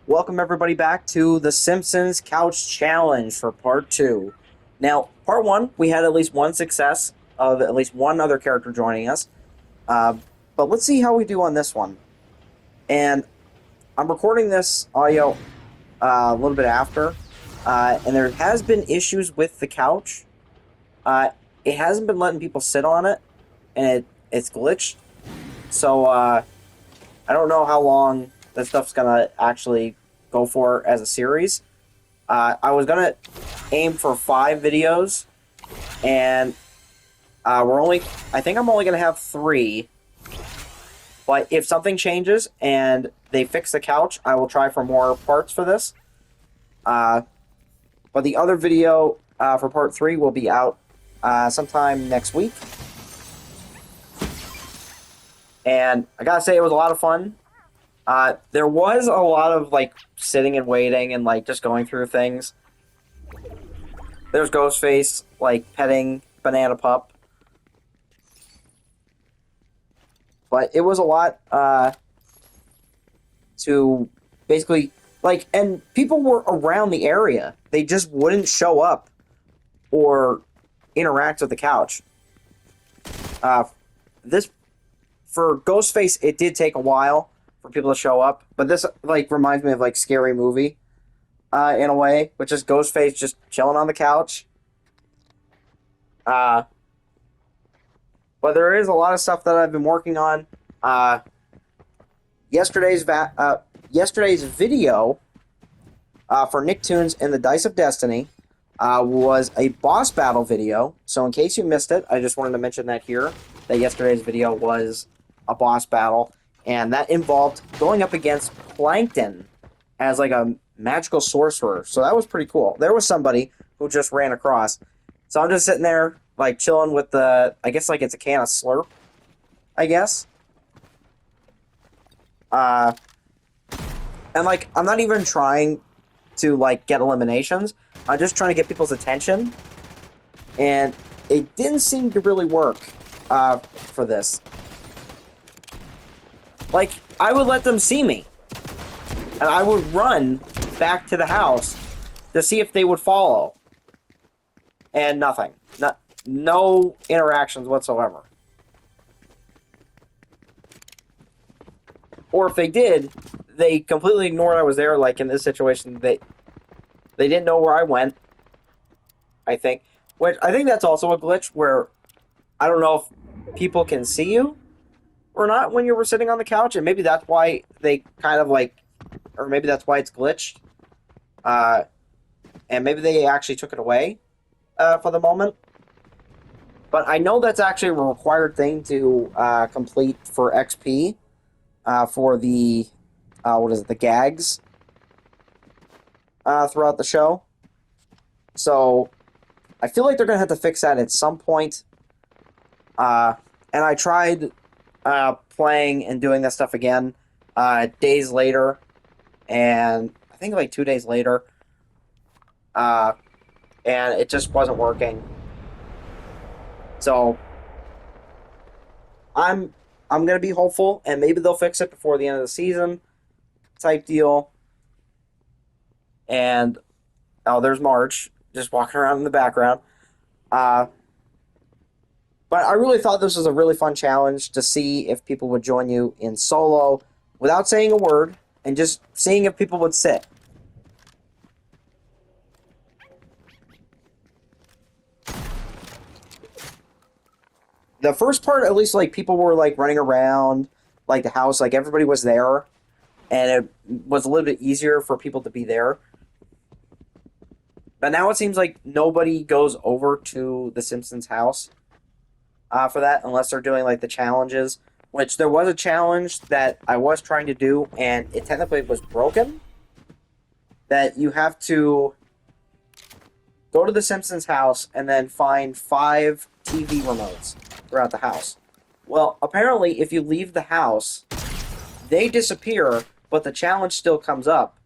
Welcome everybody back to the Simpsons Couch Challenge for Part 2. Now, Part 1, we had at least one success of at least one other character joining us. Uh, but let's see how we do on this one. And I'm recording this audio a little bit after, and there has been issues with the couch. It hasn't been letting people sit on it, and it's glitched. So, I don't know how long this stuff's gonna actually go for as a series. I was gonna aim for 5 videos, and I think I'm only gonna have 3. But if something changes and they fix the couch, I will try for more parts for this. But the other video for part 3 will be out sometime next week. And I gotta say, it was a lot of fun. There was a lot of like sitting and waiting and like just going through things. There's Ghostface like petting Banana Pup, but it was a lot to basically like, and people were around the area. They just wouldn't show up or interact with the couch. This for Ghostface, it did take a while for people to show up, but this like reminds me of like Scary Movie in a way, which is Ghostface just chilling on the couch. But there is a lot of stuff that I've been working on. Yesterday's video for Nicktoons and the Dice of Destiny was a boss battle video. So in case you missed it, I just wanted to mention that here, that yesterday's video was a boss battle, and that involved going up against Plankton as like a magical sorcerer. So that was pretty cool. There was somebody who just ran across. So I'm just sitting there like chilling with the, I guess like it's a can of Slurp, I guess. And like I'm not even trying to like get eliminations. I'm just trying to get people's attention. And it didn't seem to really work for this. Like, I would let them see me. And I would run back to the house to see if they would follow. And nothing. No interactions whatsoever. Or if they did, they completely ignored I was there. Like in this situation, they didn't know where I went, I think. Which I think that's also a glitch where I don't know if people can see you or not when you were sitting on the couch, and maybe that's why they kind of like, or maybe that's why it's glitched. And maybe they actually took it away for the moment. But I know that's actually a required thing to complete for XP for the, what is it, the gags throughout the show. So I feel like they're going to have to fix that at some point. And I tried playing and doing that stuff again days later, and I think like 2 days later, and it just wasn't working. So I'm gonna be hopeful, and maybe they'll fix it before the end of the season, type deal. And oh, there's Marge just walking around in the background. But I really thought this was a really fun challenge to see if people would join you in solo without saying a word and just seeing if people would sit. The first part, at least, like people were like running around like the house, like everybody was there, and it was a little bit easier for people to be there. But now it seems like nobody goes over to the Simpsons house for that, unless they're doing like the challenges, which there was a challenge that I was trying to do, and it technically was broken. That you have to go to the Simpsons house and then find 5 TV remotes throughout the house. Well, apparently, if you leave the house, they disappear, but the challenge still comes up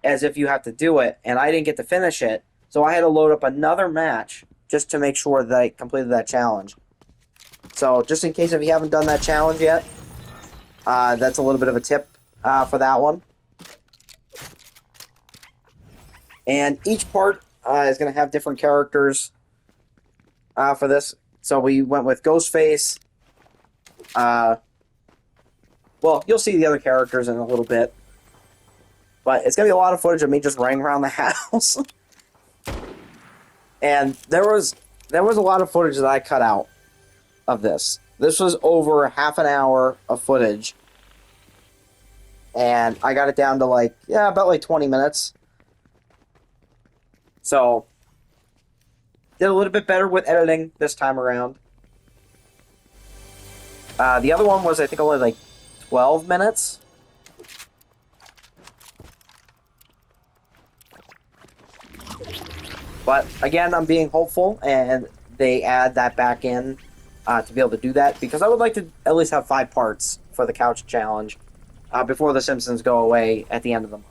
as if you have to do it, and I didn't get to finish it, so I had to load up another match just to make sure that I completed that challenge. So, just in case if you haven't done that challenge yet, that's a little bit of a tip for that one. And each part is going to have different characters for this. So we went with Ghostface. Well, you'll see the other characters in a little bit. But it's going to be a lot of footage of me just running around the house. And there was a lot of footage that I cut out of this. This was over half an hour of footage. And I got it down to about 20 minutes. So, did a little bit better with editing this time around. The other one was, I think, only 12 minutes. But, again, I'm being hopeful, and they add that back in to be able to do that, because I would like to at least have 5 parts for the Couch Challenge before the Simpsons go away at the end of the month.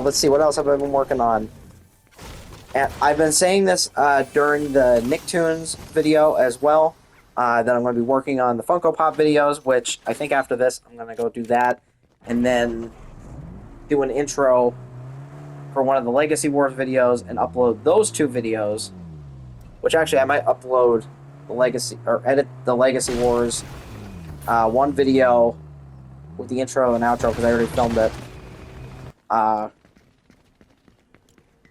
Let's see, what else have I been working on? And I've been saying this during the Nicktoons video as well, that I'm going to be working on the Funko Pop videos, which I think after this I'm going to go do that, and then do an intro for one of the Legacy Wars videos and upload those 2 videos, which actually I might upload the Legacy, or edit the Legacy Wars one video with the intro and outro, because I already filmed it.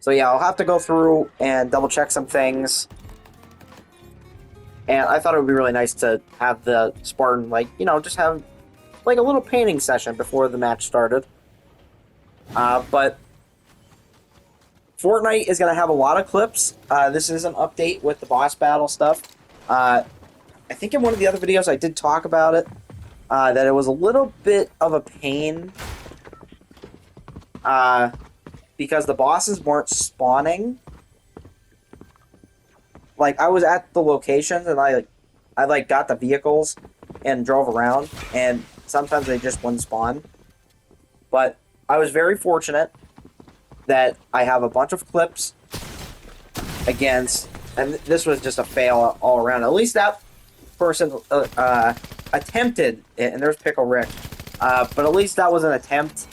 So yeah, I'll have to go through and double check some things. And I thought it would be really nice to have the Spartan, just have a little painting session before the match started. But Fortnite is going to have a lot of clips. This is an update with the boss battle stuff. I think in one of the other videos I did talk about it, that it was a little bit of a pain because the bosses weren't spawning. I was at the locations and I got the vehicles and drove around, and sometimes they just wouldn't spawn. But I was very fortunate that I have a bunch of clips against, and this was just a fail all around. At least that person attempted it, and there's Pickle Rick. But at least that was an attempt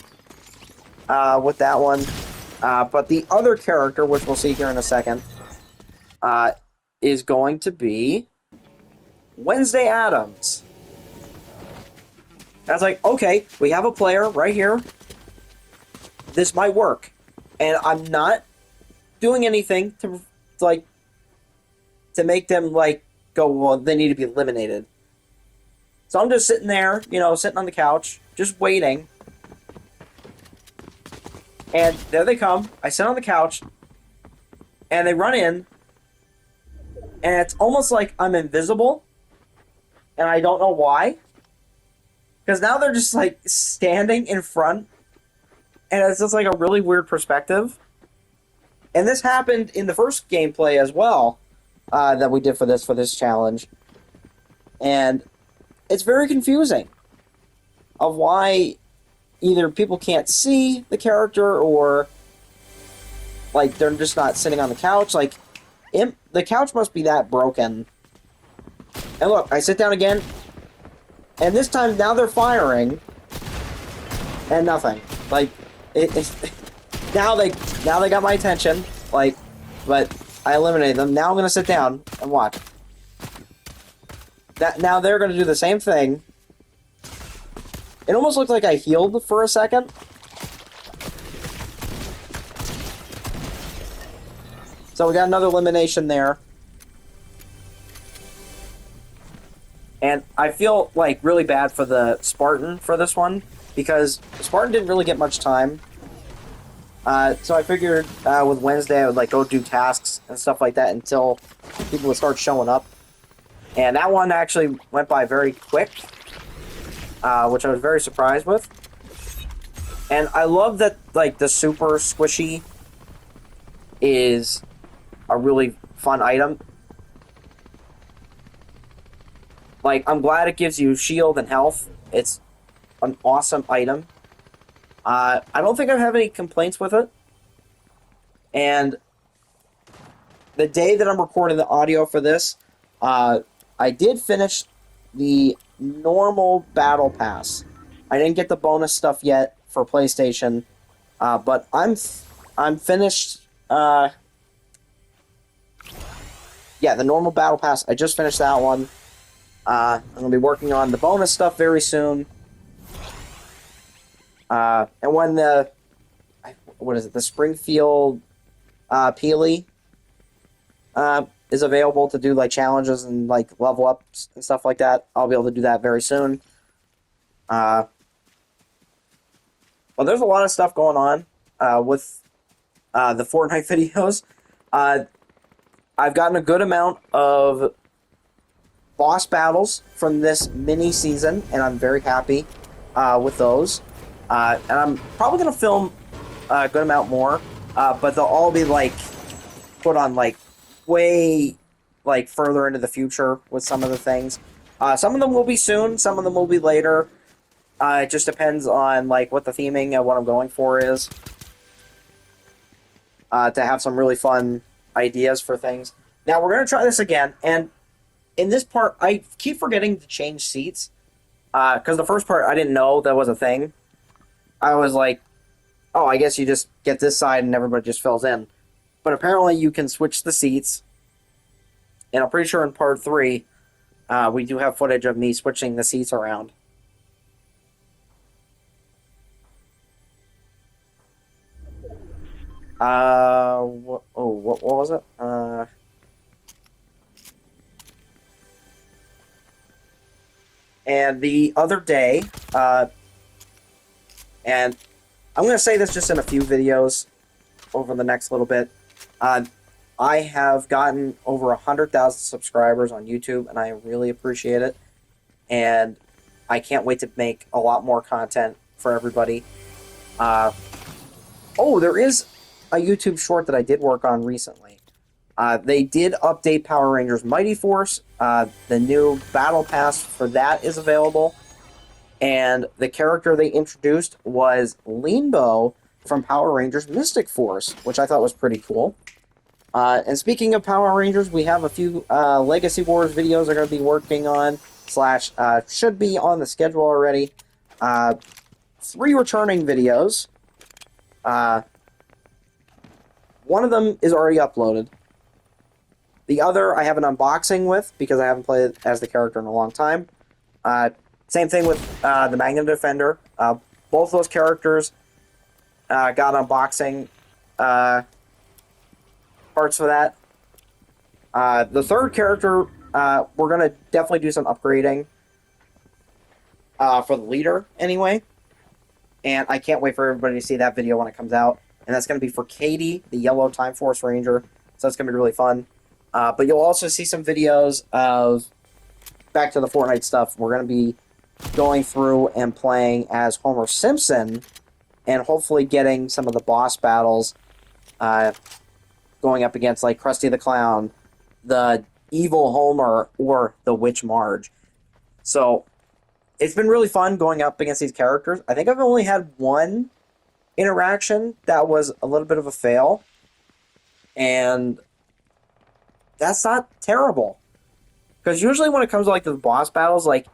with that one. But the other character, which we'll see here in a second, is going to be Wednesday Addams. I was like, okay, we have a player right here. This might work. And I'm not doing anything to make them go, well, they need to be eliminated. So I'm just sitting there, sitting on the couch, just waiting. And there they come. I sit on the couch, and they run in, and it's almost like I'm invisible, and I don't know why. Because now they're just standing in front, and it's just a really weird perspective. And this happened in the first gameplay as well, that we did for this challenge. And it's very confusing of why either people can't see the character, or they're just not sitting on the couch. The couch must be that broken. And look, I sit down again, and this time now they're firing, and nothing. Now they got my attention. But I eliminated them. Now I'm gonna sit down and watch. Now they're gonna do the same thing. It almost looked like I healed for a second. So we got another elimination there. And I feel really bad for the Spartan for this one, because Spartan didn't really get much time. So I figured with Wednesday I would go do tasks and stuff like that until people would start showing up. And that one actually went by very quick, which I was very surprised with. And I love that the super squishy is a really fun item. I'm glad it gives you shield and health. It's an awesome item. I don't think I have any complaints with it. And the day that I'm recording the audio for this, I did finish the normal battle pass. I didn't get the bonus stuff yet for PlayStation, But I'm finished. Yeah, the normal battle pass. I just finished that one. I'm gonna be working on the bonus stuff very soon. And when the what is it? The Springfield Peely is available to do like challenges and like level ups and stuff like that. I'll be able to do that very soon. Well, there's a lot of stuff going on with the Fortnite videos. I've gotten a good amount of boss battles from this mini season, and I'm very happy with those. And I'm probably going to film a good amount more, but they'll all be like put on like way like further into the future with some of the things. Some of them will be soon, some of them will be later. It just depends on like what the theming and what I'm going for is. To have some really fun ideas for things. Now we're going to try this again, and in this part, I keep forgetting to change seats. Because the first part, I didn't know that was a thing. I was like, oh, I guess you just get this side and everybody just fills in. But apparently you can switch the seats. And I'm pretty sure in part 3, we do have footage of me switching the seats around. What was it? And the other day, and I'm going to say this just in a few videos over the next little bit, I have gotten over 100,000 subscribers on YouTube, and I really appreciate it. And I can't wait to make a lot more content for everybody. There is a YouTube short that I did work on recently. They did update Power Rangers Mighty Force. The new Battle Pass for that is available. And the character they introduced was Leanbow from Power Rangers Mystic Force, which I thought was pretty cool. And speaking of Power Rangers, we have a few Legacy Wars videos I'm going to be working on, / should be on the schedule already. 3 returning videos. One of them is already uploaded. The other I have an unboxing with because I haven't played as the character in a long time. Same thing with the Magnum Defender. Both those characters got unboxing parts for that. The third character, we're going to definitely do some upgrading for the leader anyway. And I can't wait for everybody to see that video when it comes out. And that's going to be for Katie, the Yellow Time Force Ranger. So that's going to be really fun. But you'll also see some videos of back to the Fortnite stuff. We're going to be going through and playing as Homer Simpson and hopefully getting some of the boss battles going up against like Krusty the Clown, the evil Homer, or the Witch Marge. So it's been really fun going up against these characters. I think I've only had one interaction that was a little bit of a fail, and that's not terrible. Because usually when it comes to like the boss battles, like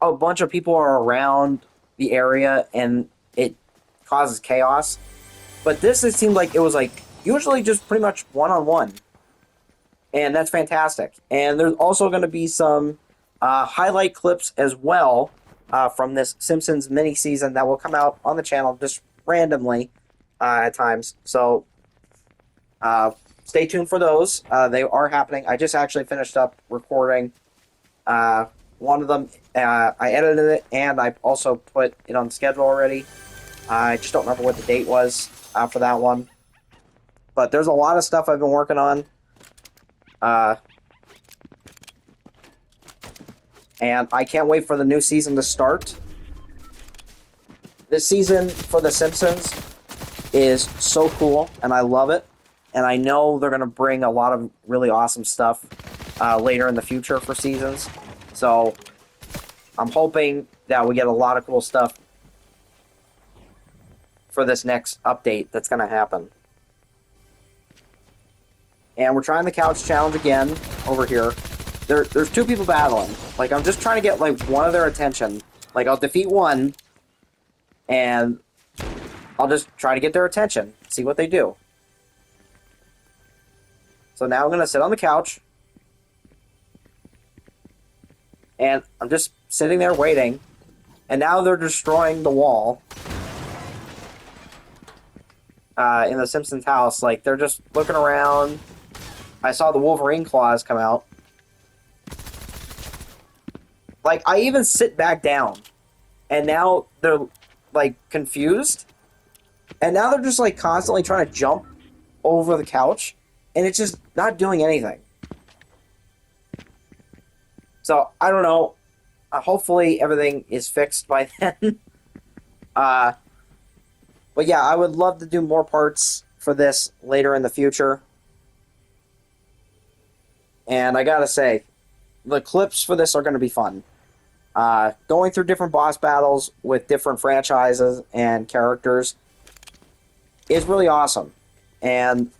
a bunch of people are around the area and it causes chaos. But this, it seemed like it was like usually just pretty much one-on-one. And that's fantastic. And there's also going to be some highlight clips as well from this Simpsons mini season that will come out on the channel just randomly at times. So stay tuned for those. They are happening. I just actually finished up recording one of them. I edited it and I also put it on the schedule already. I just don't remember what the date was for that one. But there's a lot of stuff I've been working on. And I can't wait for the new season to start. This season for The Simpsons is so cool, and I love it. And I know they're going to bring a lot of really awesome stuff later in the future for seasons. So I'm hoping that we get a lot of cool stuff for this next update that's going to happen. And we're trying the couch challenge again over here. There's 2 people battling. Like, I'm just trying to get, like, one of their attention. Like, I'll defeat one, and I'll just try to get their attention, see what they do. So now I'm going to sit on the couch. And I'm just sitting there waiting. And now they're destroying the wall. In the Simpsons house. Like, they're just looking around. I saw the Wolverine claws come out. Like, I even sit back down. And now they're, like, confused. And now they're just, like, constantly trying to jump over the couch. And it's just not doing anything. So, I don't know. Hopefully everything is fixed by then. But yeah, I would love to do more parts for this later in the future. And I gotta say, the clips for this are going to be fun. Going through different boss battles with different franchises and characters is really awesome. And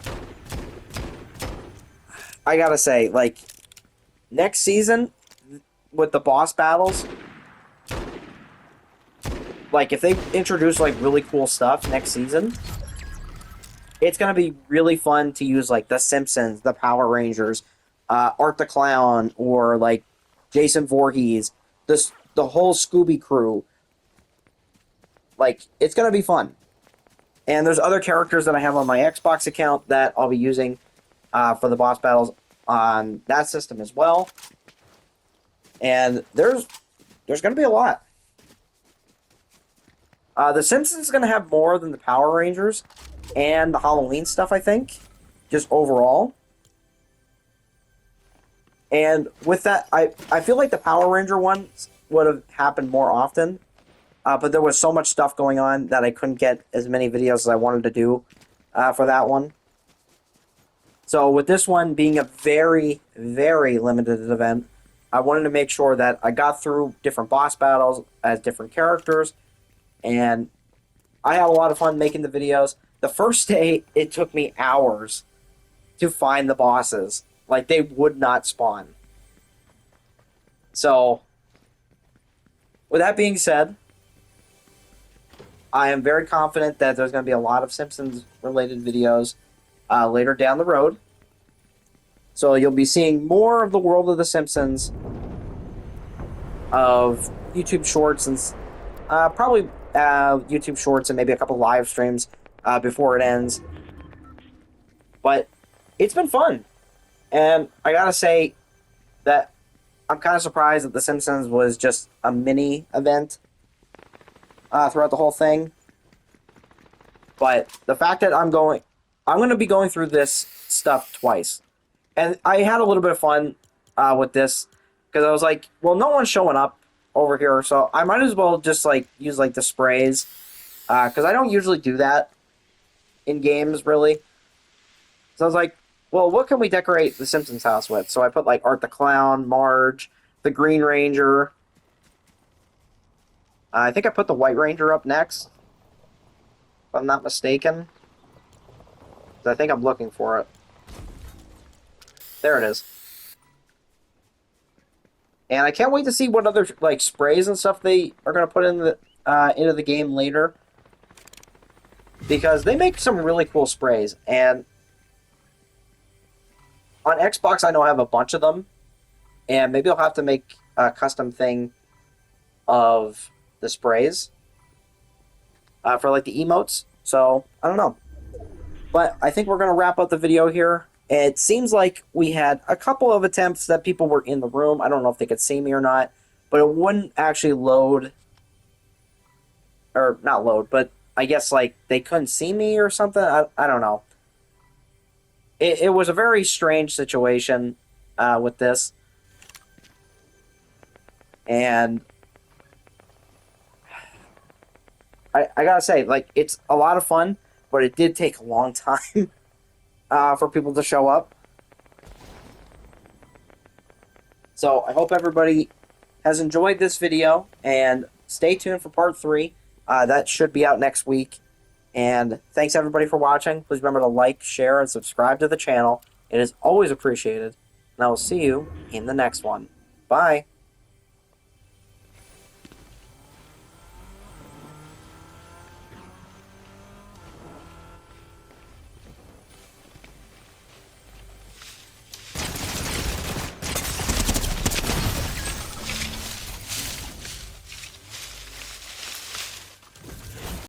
I gotta say, like, next season, with the boss battles, like, if they introduce, like, really cool stuff next season, it's gonna be really fun to use, like, the Simpsons, the Power Rangers, Art the Clown, or, like, Jason Voorhees, the whole Scooby crew. Like, it's gonna be fun. And there's other characters that I have on my Xbox account that I'll be using for the boss battles on that system as well. And there's going to be a lot. The Simpsons is going to have more than the Power Rangers and the Halloween stuff, I think, just overall. And with that, I feel like the Power Ranger ones would have happened more often. But there was so much stuff going on that I couldn't get as many videos as I wanted to do for that one. So with this one being a very, very limited event, I wanted to make sure that I got through different boss battles as different characters, and I had a lot of fun making the videos. The first day, it took me hours to find the bosses. Like, they would not spawn. So, with that being said, I am very confident that there's going to be a lot of Simpsons-related videos later down the road. So you'll be seeing more of the world of The Simpsons, of YouTube Shorts, and probably YouTube Shorts and maybe a couple live streams before it ends. But it's been fun. And I gotta say that I'm kind of surprised that The Simpsons was just a mini event throughout the whole thing. But the fact that I'm going to be going through this stuff twice. And I had a little bit of fun with this, because I was like, well, no one's showing up over here, so I might as well just, like, use, like, the sprays, because I don't usually do that in games, really. So I was like, well, what can we decorate the Simpsons house with? So I put, like, Art the Clown, Marge, the Green Ranger. I think I put the White Ranger up next, if I'm not mistaken. I think I'm looking for it. There it is. And I can't wait to see what other, like, sprays and stuff they are going to put in the into the game later, because they make some really cool sprays. And on Xbox, I know I have a bunch of them, and maybe I'll have to make a custom thing of the sprays for, like, the emotes. So I don't know, but I think we're going to wrap up the video here. It seems like we had a couple of attempts that people were in the room. I don't know if they could see me or not, but it wouldn't actually load. Or, not load, but I guess, like, they couldn't see me or something. I don't know. It was a very strange situation with this. And I gotta say, like, it's a lot of fun, but it did take a long time for people to show up. So I hope everybody has enjoyed this video, and stay tuned for part 3. That should be out next week. And thanks everybody for watching. Please remember to like, share, and subscribe to the channel. It is always appreciated. And I will see you in the next one. Bye.